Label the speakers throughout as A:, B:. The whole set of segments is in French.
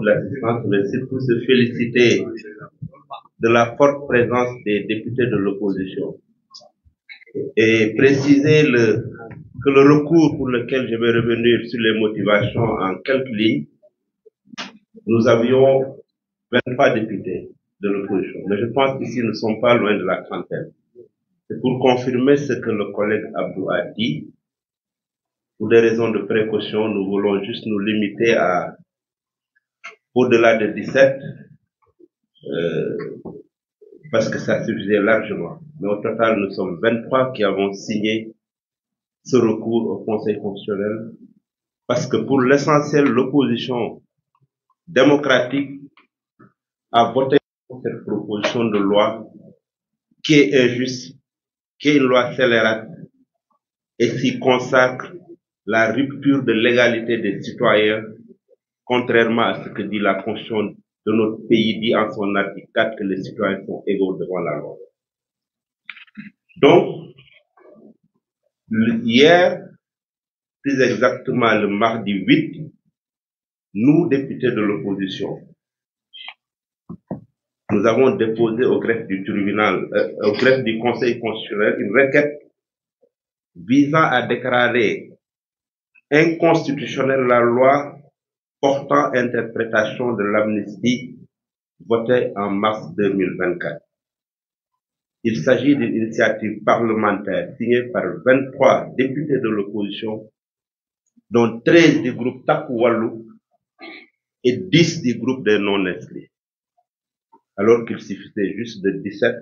A: pour l'assistance, mais surtout se féliciter de la forte présence des députés de l'opposition et préciser que le recours pour lequel je vais revenir sur les motivations en quelques lignes, nous avions 23 députés de l'opposition, mais je pense qu'ici nous ne sommes pas loin de la trentaine. C'est pour confirmer ce que le collègue Abdou a dit. Pour des raisons de précaution, nous voulons juste nous limiter à au-delà de 17, parce que ça suffisait largement. Mais au total, nous sommes 23 qui avons signé ce recours au Conseil constitutionnel, parce que pour l'essentiel, l'opposition démocratique a voté pour cette proposition de loi qui est injuste, qui est une loi scélérate et qui consacre la rupture de l'égalité des citoyens, contrairement à ce que dit la Constitution de notre pays, dit en son article 4 que les citoyens sont égaux devant la loi. Donc, hier, plus exactement le mardi 8, nous, députés de l'opposition, nous avons déposé au greffe du tribunal, au greffe du Conseil constitutionnel, une requête visant à déclarer inconstitutionnelle la loi portant interprétation de l'amnistie votée en mars 2024. Il s'agit d'une initiative parlementaire signée par 23 députés de l'opposition, dont 13 du groupe Taku Wallou et 10 du groupe des non-inscrits. Alors qu'il suffisait juste de 17,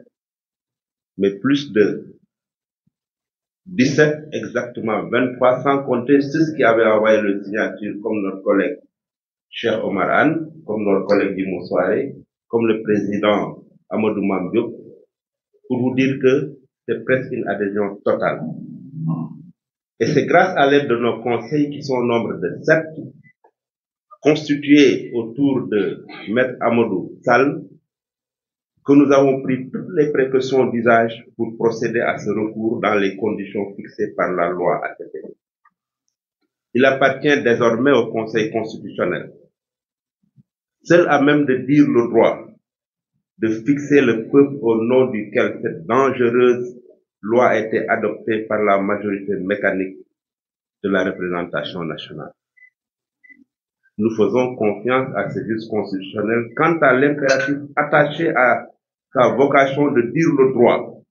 A: mais plus de 17, exactement 23, sans compter ceux qui avaient envoyé le signature, comme notre collègue Cheikh Omar Anne, comme notre collègue Dimo Soare, comme le président Amadou Mambiok, pour vous dire que c'est presque une adhésion totale. Et c'est grâce à l'aide de nos conseils qui sont au nombre de 7, constitués autour de Maître Amadou Sall, que nous avons pris toutes les précautions d'usage pour procéder à ce recours dans les conditions fixées par la loi ATP. Il appartient désormais au Conseil constitutionnel, seul à même de dire le droit, de fixer le peuple au nom duquel cette dangereuse loi a été adoptée par la majorité mécanique de la représentation nationale. Nous faisons confiance à ce juge constitutionnel quant à l'impératif attaché à sa vocation de dire le droit,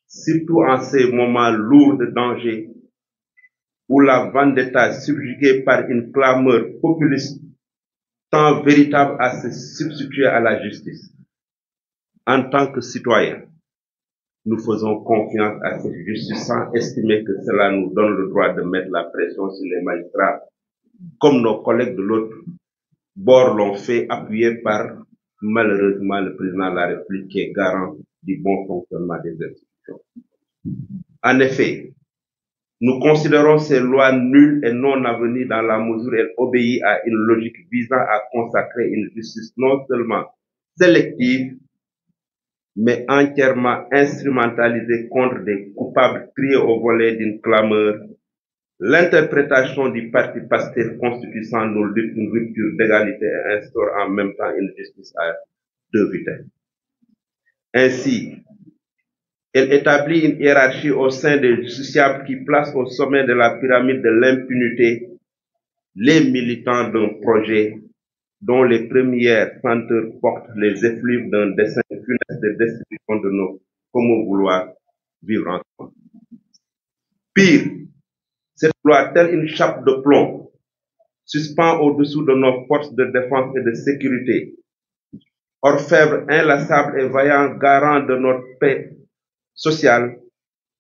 A: surtout en ces moments lourds de danger où la vendetta subjuguée par une clameur populiste tend véritable à se substituer à la justice. En tant que citoyens, nous faisons confiance à cette justice sans estimer que cela nous donne le droit de mettre la pression sur les magistrats, comme nos collègues de l'autre bord l'ont fait, appuyés par, malheureusement, le président de la République qui est garant du bon fonctionnement des institutions. En effet, nous considérons ces lois nulles et non avenir dans la mesure où elles obéissent à une logique visant à consacrer une justice non seulement sélective, mais entièrement instrumentalisée contre des coupables triés au volet d'une clameur. L'interprétation du parti Pastef constitue sans nul doute une rupture d'égalité et instaure en même temps une justice à deux vitesses. Ainsi, elle établit une hiérarchie au sein des justiciables qui place au sommet de la pyramide de l'impunité les militants d'un projet dont les premières senteurs portent les effluves d'un dessein funeste de destruction de nos communs vouloir vivre ensemble. Pire, cette loi, telle une chape de plomb, suspend au-dessous de nos forces de défense et de sécurité, orfèvre inlassable et vaillant garant de notre paix sociale,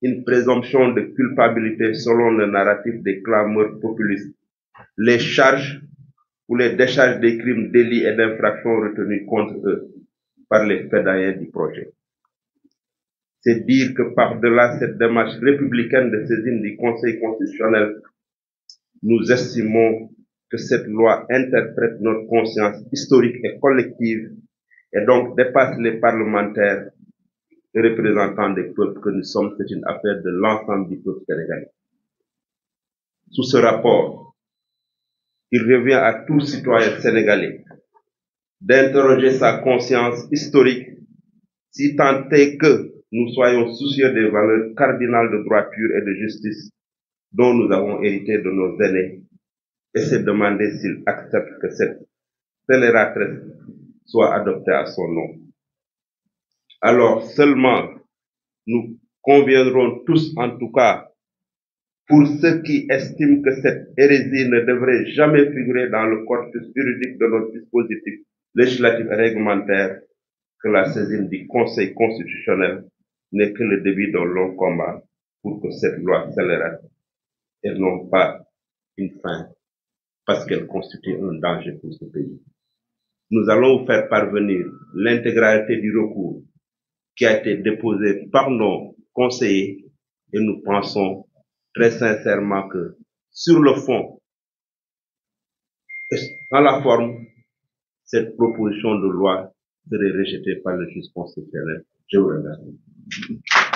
A: une présomption de culpabilité selon le narratif des clameurs populistes, les charges ou les décharges des crimes, délits et d'infractions retenus contre eux par les fédérations du projet. C'est dire que par-delà cette démarche républicaine de saisine du Conseil constitutionnel, nous estimons que cette loi interprète notre conscience historique et collective et donc dépasse les parlementaires et représentants des peuples que nous sommes. C'est une affaire de l'ensemble du peuple sénégalais. Sous ce rapport, il revient à tout citoyen sénégalais d'interroger sa conscience historique, si tant est que nous soyons soucieux des valeurs cardinales de droiture et de justice dont nous avons hérité de nos aînés, et se demander s'ils acceptent que cette scélératrice soit adoptée à son nom. Alors seulement nous conviendrons tous, en tout cas, pour ceux qui estiment que cette hérésie ne devrait jamais figurer dans le corpus juridique de notre dispositif législatif et réglementaire, que la saisine du Conseil constitutionnel n'est que le début d'un long combat pour que cette loi scélérate et non pas une fin, parce qu'elle constitue un danger pour ce pays. Nous allons vous faire parvenir l'intégralité du recours qui a été déposé par nos conseillers et nous pensons très sincèrement que sur le fond et dans la forme, cette proposition de loi serait rejetée par le juge constitutionnel. Je vous remercie.